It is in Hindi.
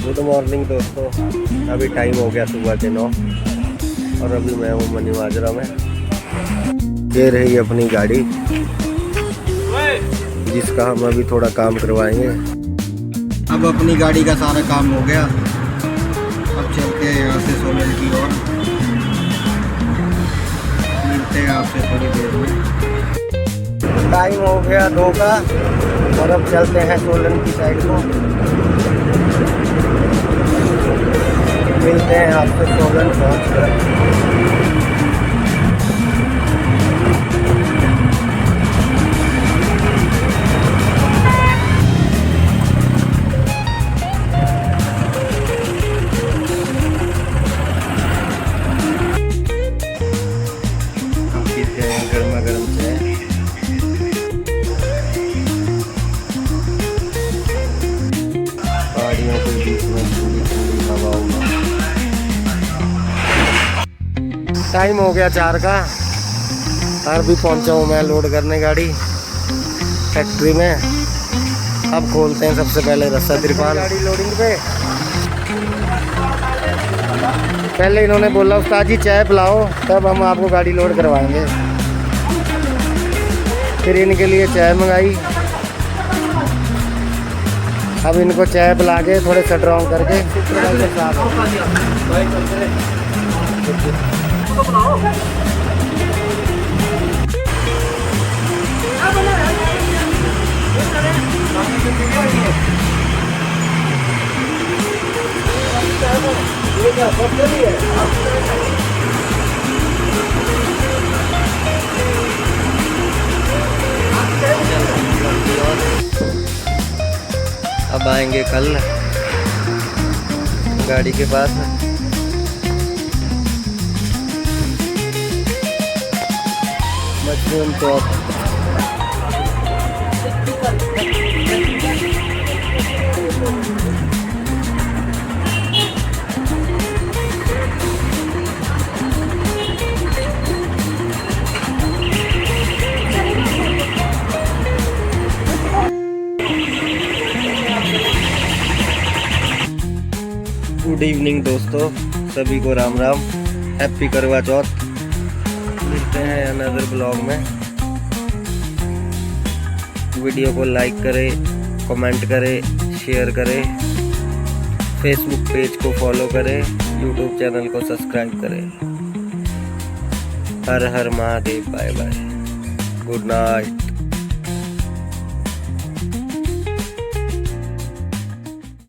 गुड मॉर्निंग दोस्तों, अभी टाइम हो गया सुबह के 9 और अभी मैं हूँ मनी माजरा में। ये रही अपनी गाड़ी जिसका हम अभी थोड़ा काम करवाएंगे। अब अपनी गाड़ी का सारा काम हो गया, अब चलते हैं यहाँ से सोलन की ओर। मिलते हैं आपसे थोड़ी देर में। टाइम हो गया 2 का और अब चलते हैं सोलन की साइड को। मिलते हैं आपसे सोलन पहुँच कर। गर्मा गर्म चाय। पहाड़ियों के बीच में ठंडी ठंडी हवा होगा। टाइम हो गया 4 का और भी पहुंचा हूँ मैं लोड करने गाड़ी फैक्ट्री में। अब खोलते हैं सबसे पहले रस्सा तिरपाल गाड़ी लोडिंग पे। पहले इन्होंने बोला उस्ताद जी चाय पिलाओ, तब हम आपको गाड़ी लोड करवाएंगे। फिर इनके लिए चाय मंगाई। अब इनको चाय पिला के थोड़े स्ट्रॉन्ग करके अब आएंगे कल गाड़ी के पास। मशरूम चॉप गुड इवनिंग दोस्तों, सभी को राम राम, हैप्पी करवा चौथ। मिलते हैं अनदर ब्लॉग में। वीडियो को लाइक करें, कमेंट करें, शेयर करें, फेसबुक पेज को फॉलो करें, यूट्यूब चैनल को सब्सक्राइब करें। हर हर Mahadev, bye bye, good night.